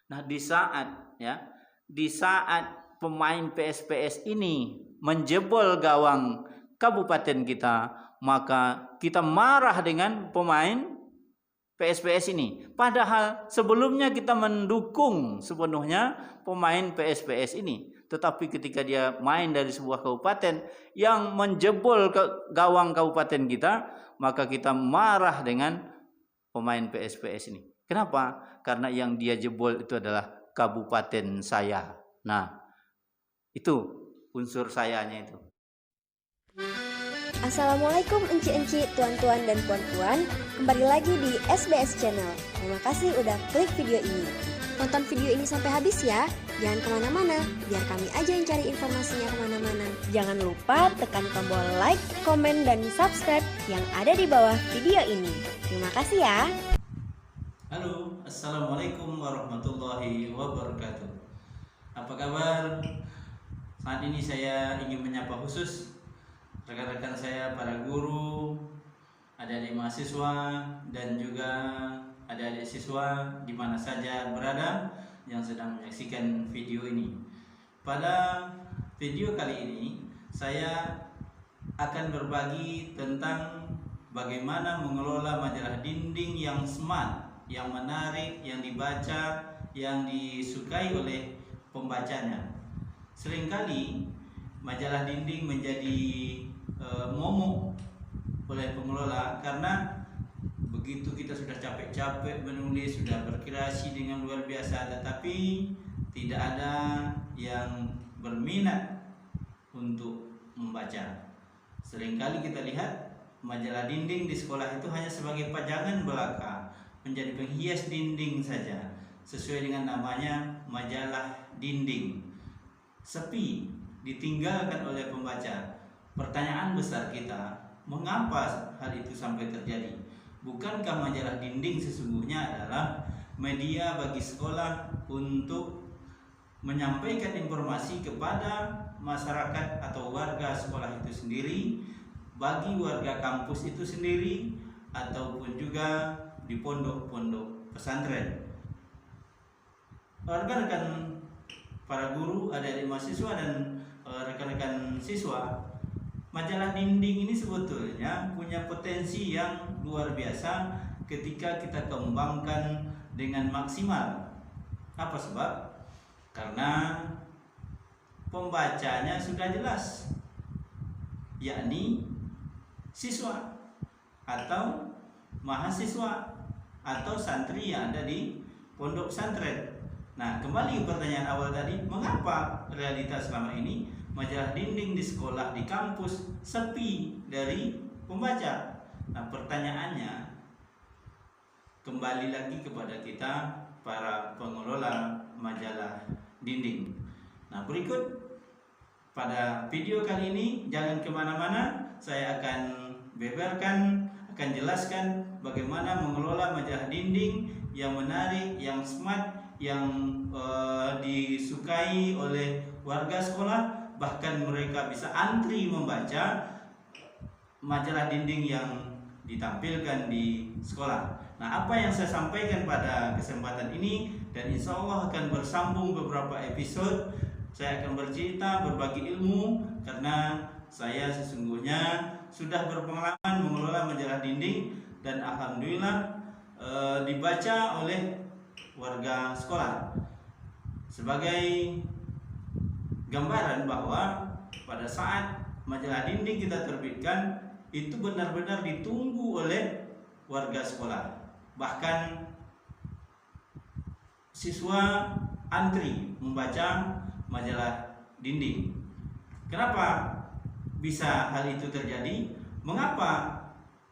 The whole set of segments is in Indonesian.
Nah, di saat pemain PSPS ini menjebol gawang kabupaten kita, maka kita marah dengan pemain PSPS ini. Padahal sebelumnya kita mendukung sepenuhnya pemain PSPS ini. Tetapi ketika dia main dari sebuah kabupaten yang menjebol ke gawang kabupaten kita, maka kita marah dengan pemain PSPS ini. Kenapa? Karena yang dia jebol itu adalah kabupaten saya. Nah, itu unsur sayanya itu. Assalamualaikum enci-enci, tuan-tuan dan puan-puan. Kembali lagi di SBS Channel. Terima kasih udah klik video ini. Tonton video ini sampai habis ya. Jangan kemana-mana, biar kami aja yang cari informasinya kemana-mana. Jangan lupa tekan tombol like, komen, dan subscribe yang ada di bawah video ini. Terima kasih ya. Halo, Assalamualaikum warahmatullahi wabarakatuh. Apa kabar? Saat ini saya ingin menyapa khusus rekan-rekan saya, para guru, adik-adik mahasiswa, dan juga adik-adik siswa di mana saja berada yang sedang menyaksikan video ini. Pada video kali ini saya akan berbagi tentang bagaimana mengelola majalah dinding yang smart, yang menarik, yang dibaca, yang disukai oleh pembacanya. Seringkali majalah dinding menjadi momok oleh pengelola karena begitu kita sudah capek-capek menulis, sudah berkreasi dengan luar biasa, tetapi tidak ada yang berminat untuk membaca. Seringkali kita lihat majalah dinding di sekolah itu hanya sebagai pajangan belaka, menjadi penghias dinding saja, sesuai dengan namanya majalah dinding. Sepi, ditinggalkan oleh pembaca. Pertanyaan besar kita, mengapa hal itu sampai terjadi? Bukankah majalah dinding sesungguhnya adalah media bagi sekolah untuk menyampaikan informasi kepada masyarakat atau warga sekolah itu sendiri, bagi warga kampus itu sendiri, ataupun juga di pondok-pondok pesantren. Rekan-rekan para guru, adik-adik mahasiswa, dan rekan-rekan siswa, majalah dinding ini sebetulnya punya potensi yang luar biasa ketika kita kembangkan dengan maksimal. Apa sebab? Karena pembacanya sudah jelas, yakni siswa atau mahasiswa atau santri yang ada di pondok pesantren. Nah, kembali ke pertanyaan awal tadi, mengapa realitas selama ini majalah dinding di sekolah, di kampus sepi dari pembaca? Nah, pertanyaannya kembali lagi kepada kita para pengelola majalah dinding. Nah, berikut pada video kali ini, jangan kemana-mana, saya akan beberkan, akan jelaskan bagaimana mengelola majalah dinding yang menarik, yang smart, yang disukai oleh warga sekolah, bahkan mereka bisa antri membaca majalah dinding yang ditampilkan di sekolah. Nah, apa yang saya sampaikan pada kesempatan ini, dan insya Allah akan bersambung beberapa episode, saya akan bercerita, berbagi ilmu, karena saya sesungguhnya sudah berpengalaman mengelola majalah dinding, dan alhamdulillah dibaca oleh warga sekolah. Sebagai gambaran bahwa pada saat majalah dinding kita terbitkan, itu benar-benar ditunggu oleh warga sekolah. Bahkan siswa antri membaca majalah dinding. Kenapa bisa hal itu terjadi? Mengapa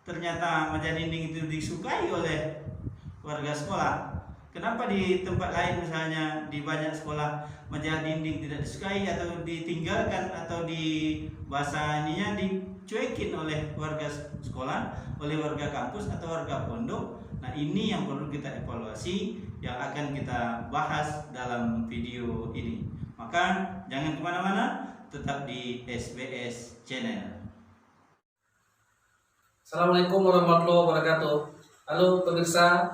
ternyata majalah dinding itu disukai oleh warga sekolah? Kenapa di tempat lain, misalnya di banyak sekolah, majalah dinding tidak disukai atau ditinggalkan atau di bahasanya dicuekin oleh warga sekolah, oleh warga kampus atau warga pondok? Nah, ini yang perlu kita evaluasi, yang akan kita bahas dalam video ini. Maka jangan kemana-mana, tetap di SBS Channel. Assalamualaikum warahmatullahi wabarakatuh. Halo pemirsa,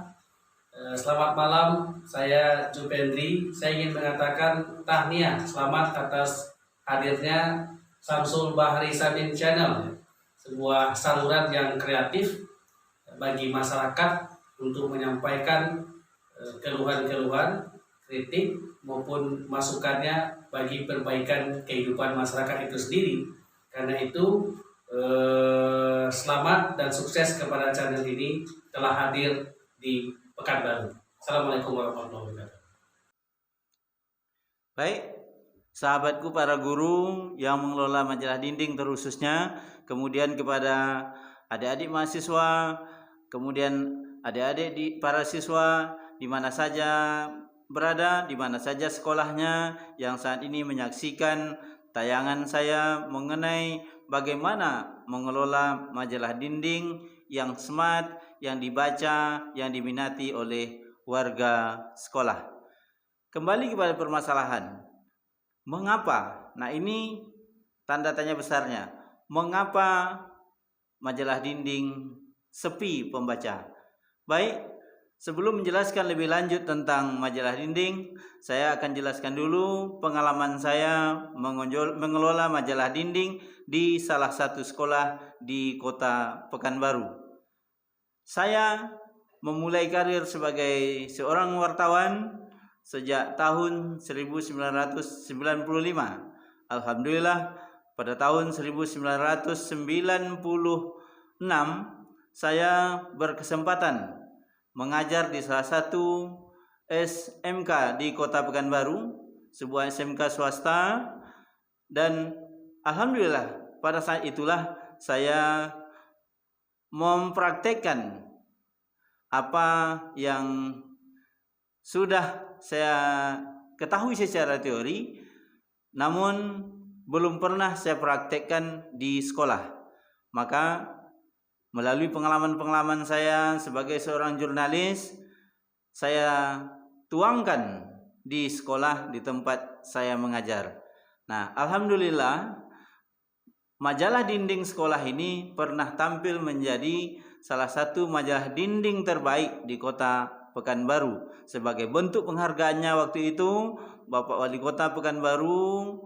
Selamat malam, saya Jupendri. Saya ingin mengatakan tahniah selamat atas hadirnya Samsul Bahri Samin Channel, sebuah saluran yang kreatif bagi masyarakat untuk menyampaikan keluhan-keluhan, kritik maupun masukannya bagi perbaikan kehidupan masyarakat itu sendiri. Karena itu selamat dan sukses kepada channel ini telah hadir di Pekanbaru. Assalamualaikum warahmatullahi wabarakatuh. Baik, sahabatku para guru yang mengelola majalah dinding terkhususnya, kemudian kepada adik-adik mahasiswa, kemudian adik-adik para siswa di mana saja berada, di mana saja sekolahnya yang saat ini menyaksikan tayangan saya mengenai bagaimana mengelola majalah dinding yang smart, yang dibaca, yang diminati oleh warga sekolah. Kembali kepada permasalahan, mengapa? Nah, ini tanda tanya besarnya. Mengapa majalah dinding sepi pembaca? Baik, sebelum menjelaskan lebih lanjut tentang majalah dinding, saya akan jelaskan dulu pengalaman saya mengelola majalah dinding di salah satu sekolah di kota Pekanbaru. Saya memulai karir sebagai seorang wartawan sejak tahun 1995. Alhamdulillah, pada tahun 1996 saya berkesempatan mengajar di salah satu SMK di Kota Pekanbaru, sebuah SMK swasta, dan alhamdulillah pada saat itulah saya mempraktekkan apa yang sudah saya ketahui secara teori, namun belum pernah saya praktekkan di sekolah. Maka melalui pengalaman-pengalaman saya sebagai seorang jurnalis, saya tuangkan di sekolah, di tempat saya mengajar. Nah, alhamdulillah majalah dinding sekolah ini pernah tampil menjadi salah satu majalah dinding terbaik di kota Pekanbaru. Sebagai bentuk penghargaannya waktu itu, Bapak Wali Kota Pekanbaru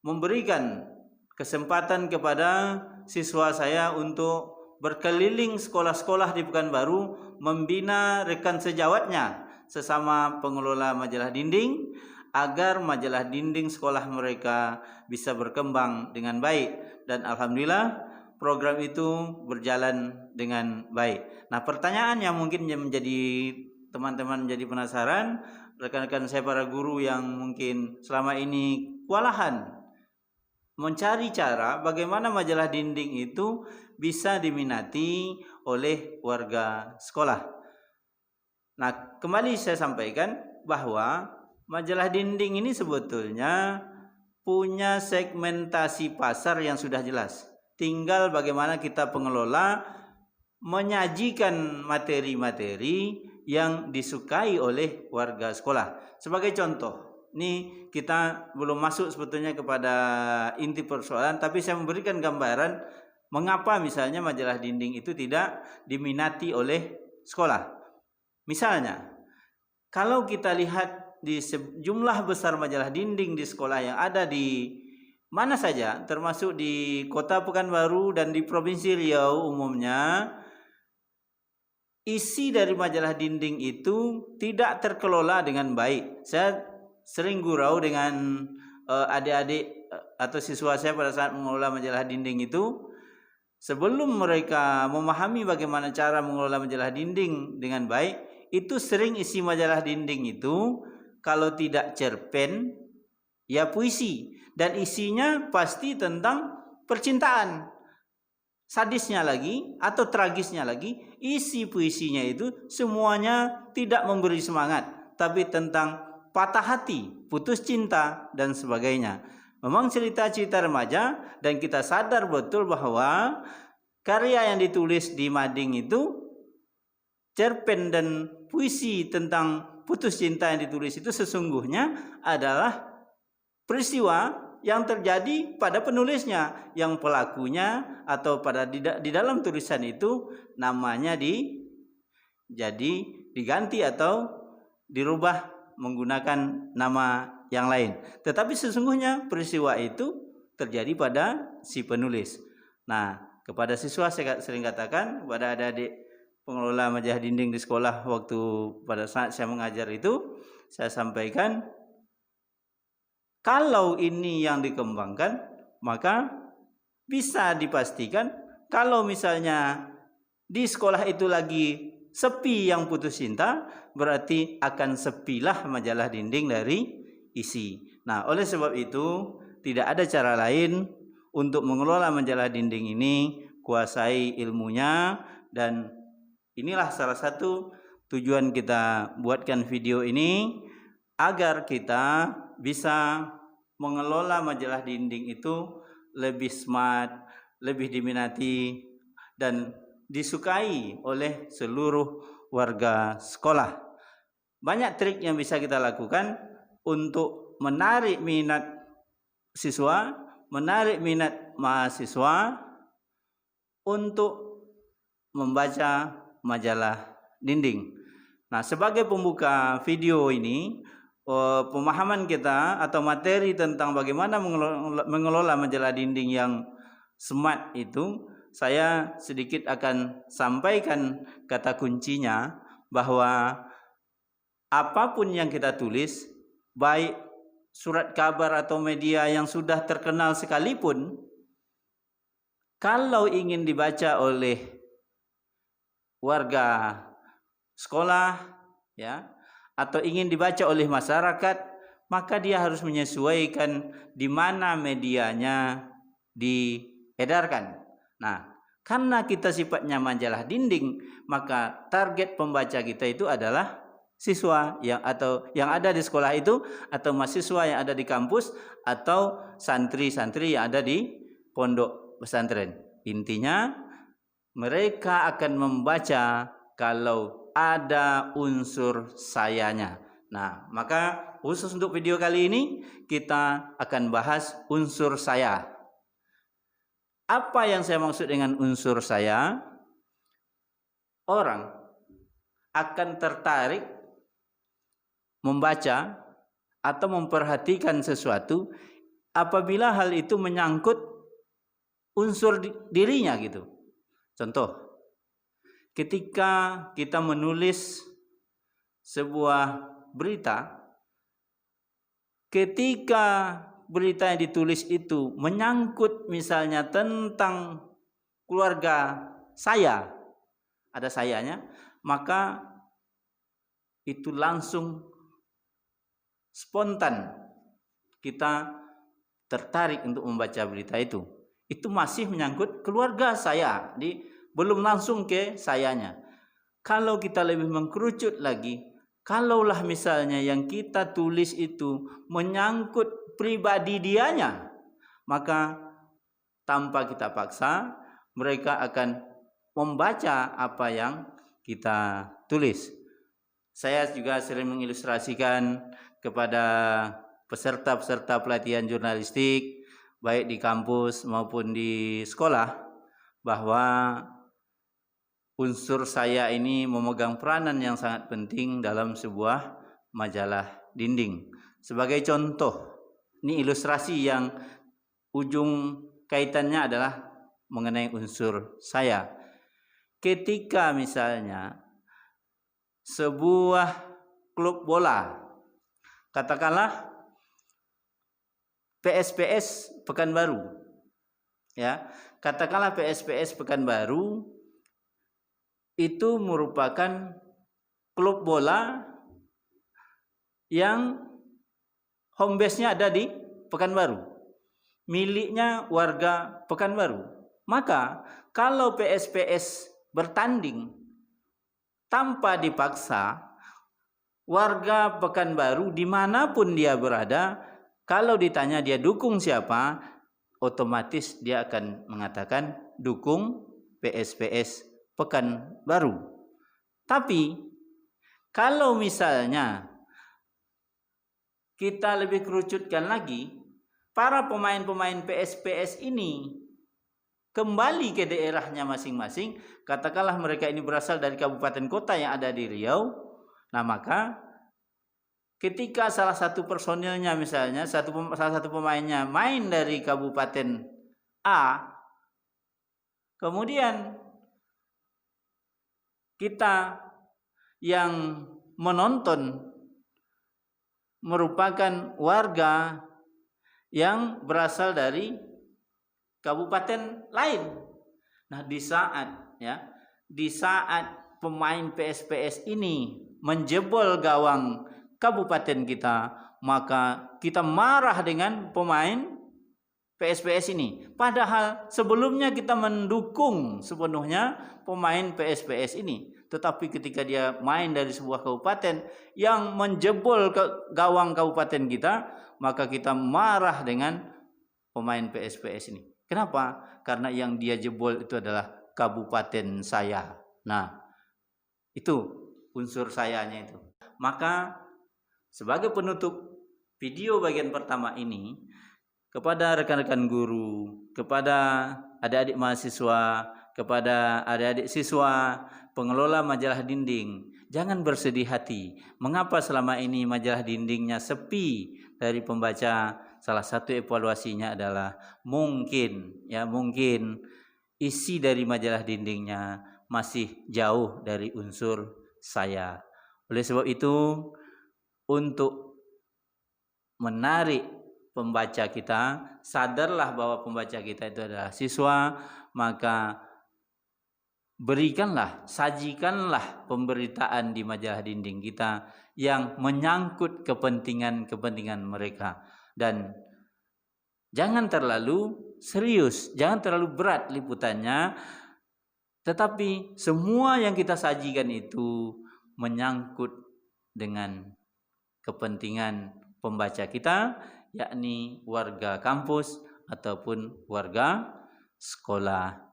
memberikan kesempatan kepada siswa saya untuk berkeliling sekolah-sekolah di Pekanbaru, membina rekan sejawatnya sesama pengelola majalah dinding, agar majalah dinding sekolah mereka bisa berkembang dengan baik. Dan alhamdulillah program itu berjalan dengan baik. Nah, pertanyaan yang mungkin menjadi teman-teman menjadi penasaran, rekan-rekan saya para guru yang mungkin selama ini kewalahan mencari cara bagaimana majalah dinding itu bisa diminati oleh warga sekolah. Nah, kembali saya sampaikan bahwa majalah dinding ini sebetulnya punya segmentasi pasar yang sudah jelas. Tinggal bagaimana kita pengelola menyajikan materi-materi yang disukai oleh warga sekolah. Sebagai contoh, ini kita belum masuk sebetulnya kepada inti persoalan, tapi saya memberikan gambaran mengapa misalnya majalah dinding itu tidak diminati oleh sekolah. Misalnya, kalau kita lihat di sejumlah besar majalah dinding di sekolah yang ada di mana saja, termasuk di Kota Pekanbaru dan di Provinsi Riau umumnya, isi dari majalah dinding itu tidak terkelola dengan baik. Saya sering gurau dengan adik-adik atau siswa saya pada saat mengelola majalah dinding itu. Sebelum mereka memahami bagaimana cara mengelola majalah dinding dengan baik, itu sering isi majalah dinding itu kalau tidak cerpen, ya puisi. Dan isinya pasti tentang percintaan. Sadisnya lagi atau tragisnya lagi, isi puisinya itu semuanya tidak memberi semangat, tapi tentang patah hati, putus cinta, dan sebagainya. Memang cerita-cerita remaja, dan kita sadar betul bahwa karya yang ditulis di mading itu, cerpen dan puisi tentang putus cinta yang ditulis itu sesungguhnya adalah peristiwa yang terjadi pada penulisnya, yang pelakunya atau pada di dalam tulisan itu namanya jadi diganti atau dirubah menggunakan nama yang lain. Tetapi sesungguhnya peristiwa itu terjadi pada si penulis. Nah, kepada siswa saya sering katakan, kepada adik-adik pengelola majalah dinding di sekolah waktu pada saat saya mengajar itu, saya sampaikan kalau ini yang dikembangkan, maka bisa dipastikan kalau misalnya di sekolah itu lagi sepi yang putus cinta, berarti akan sepilah majalah dinding dari isi. Nah, oleh sebab itu tidak ada cara lain untuk mengelola majalah dinding ini, kuasai ilmunya, dan inilah salah satu tujuan kita buatkan video ini, agar kita bisa mengelola majalah dinding itu lebih smart, lebih diminati, dan disukai oleh seluruh warga sekolah. Banyak trik yang bisa kita lakukan untuk menarik minat siswa, menarik minat mahasiswa untuk membaca majalah dinding. Nah, sebagai pembuka video ini, pemahaman kita atau materi tentang bagaimana mengelola majalah dinding yang smart itu, saya sedikit akan sampaikan kata kuncinya, bahwa apapun yang kita tulis, baik surat kabar atau media yang sudah terkenal sekalipun, kalau ingin dibaca oleh warga sekolah, ya, atau ingin dibaca oleh masyarakat, maka dia harus menyesuaikan di mana medianya diedarkan. Nah, karena kita sifatnya majalah dinding, maka target pembaca kita itu adalah siswa yang ada di sekolah itu, atau mahasiswa yang ada di kampus, atau santri-santri yang ada di pondok pesantren. Intinya mereka akan membaca kalau ada unsur sayanya. Nah, maka khusus untuk video kali ini kita akan bahas unsur saya. Apa yang saya maksud dengan unsur saya? Orang akan tertarik membaca atau memperhatikan sesuatu apabila hal itu menyangkut unsur dirinya gitu. Contoh, ketika kita menulis sebuah berita, ketika berita yang ditulis itu menyangkut misalnya tentang keluarga saya, ada sayanya, maka itu langsung spontan kita tertarik untuk membaca berita itu. Itu masih menyangkut keluarga saya, belum langsung ke sayanya. Kalau kita lebih mengkerucut lagi, kalaulah misalnya yang kita tulis itu menyangkut pribadi dianya, maka tanpa kita paksa mereka akan membaca apa yang kita tulis. Saya juga sering mengilustrasikan kepada peserta-peserta pelatihan jurnalistik, baik di kampus maupun di sekolah, bahwa unsur saya ini memegang peranan yang sangat penting dalam sebuah majalah dinding. Sebagai contoh, ini ilustrasi yang ujung kaitannya adalah mengenai unsur saya. Ketika misalnya sebuah klub bola, katakanlah PSPS Pekanbaru, ya, katakanlah PSPS Pekanbaru itu merupakan klub bola yang home base-nya ada di Pekanbaru, miliknya warga Pekanbaru. Maka kalau PSPS bertanding tanpa dipaksa, warga Pekanbaru dimanapun dia berada, kalau ditanya dia dukung siapa, otomatis dia akan mengatakan dukung PSPS Pekanbaru. Tapi kalau misalnya kita lebih kerucutkan lagi, para pemain-pemain PSPS ini kembali ke daerahnya masing-masing, katakanlah mereka ini berasal dari kabupaten kota yang ada di Riau, nah maka ketika salah satu personilnya misalnya, salah satu pemainnya main dari kabupaten A, kemudian kita yang menonton merupakan warga yang berasal dari kabupaten lain. Nah, di saat pemain PSPS ini menjebol gawang kabupaten kita, maka kita marah dengan pemain PSPS ini. Padahal sebelumnya kita mendukung sepenuhnya pemain PSPS ini. Tetapi ketika dia main dari sebuah kabupaten yang menjebol ke gawang kabupaten kita, maka kita marah dengan pemain PSPS ini. Kenapa? Karena yang dia jebol itu adalah kabupaten saya. Nah, itu unsur sayanya itu. Maka sebagai penutup video bagian pertama ini, kepada rekan-rekan guru, kepada adik-adik mahasiswa, kepada adik-adik siswa, pengelola majalah dinding, jangan bersedih hati. Mengapa selama ini majalah dindingnya sepi dari pembaca? Salah satu evaluasinya adalah mungkin isi dari majalah dindingnya masih jauh dari unsur saya. Oleh sebab itu, untuk menarik pembaca kita, sadarlah bahwa pembaca kita itu adalah siswa, maka sajikanlah pemberitaan di majalah dinding kita yang menyangkut kepentingan mereka. Dan jangan terlalu serius, jangan terlalu berat liputannya, tetapi semua yang kita sajikan itu menyangkut dengan kepentingan pembaca kita, yakni warga kampus ataupun warga sekolah.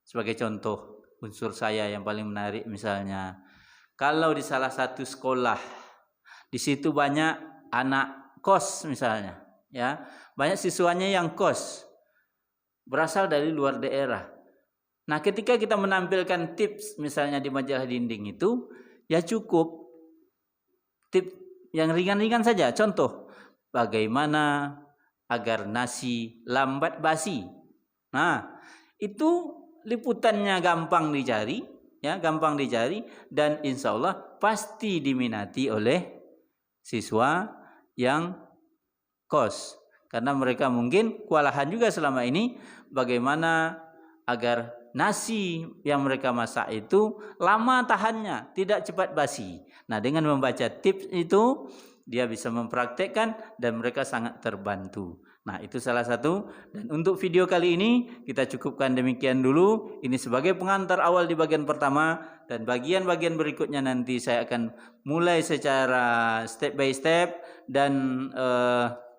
Sebagai contoh, unsur saya yang paling menarik misalnya, kalau di salah satu sekolah, di situ banyak anak kos misalnya, ya, banyak siswanya yang kos, berasal dari luar daerah. Nah, ketika kita menampilkan tips misalnya di majalah dinding itu, ya cukup tips yang ringan-ringan saja. Contoh, bagaimana agar nasi lambat basi. Nah, itu liputannya gampang dicari, dan insya Allah pasti diminati oleh siswa yang kos, karena mereka mungkin kewalahan juga selama ini bagaimana agar nasi yang mereka masak itu lama tahannya, tidak cepat basi. Nah, dengan membaca tips itu dia bisa mempraktekkan dan mereka sangat terbantu. Nah, itu salah satu. Dan untuk video kali ini kita cukupkan demikian dulu. Ini sebagai pengantar awal di bagian pertama, dan bagian-bagian berikutnya nanti saya akan mulai secara step by step dan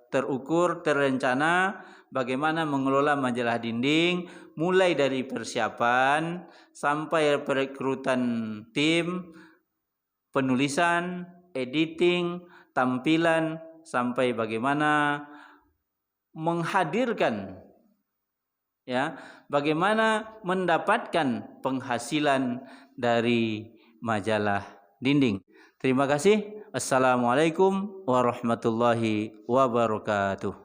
terukur, terencana bagaimana mengelola majalah dinding, mulai dari persiapan sampai perekrutan tim, penulisan, editing, tampilan, sampai bagaimana menghadirkan, ya, bagaimana mendapatkan penghasilan dari majalah dinding. Terima kasih. Assalamualaikum warahmatullahi wabarakatuh.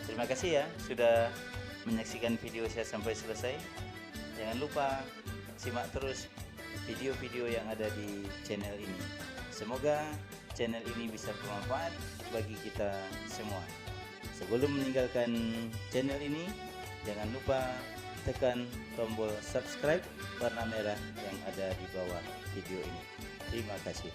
Terima kasih ya sudah menyaksikan video saya sampai selesai. Jangan lupa simak terus video-video yang ada di channel ini. Semoga channel ini bisa bermanfaat bagi kita semua. Sebelum meninggalkan channel ini, jangan lupa tekan tombol subscribe warna merah yang ada di bawah video ini. Terima kasih.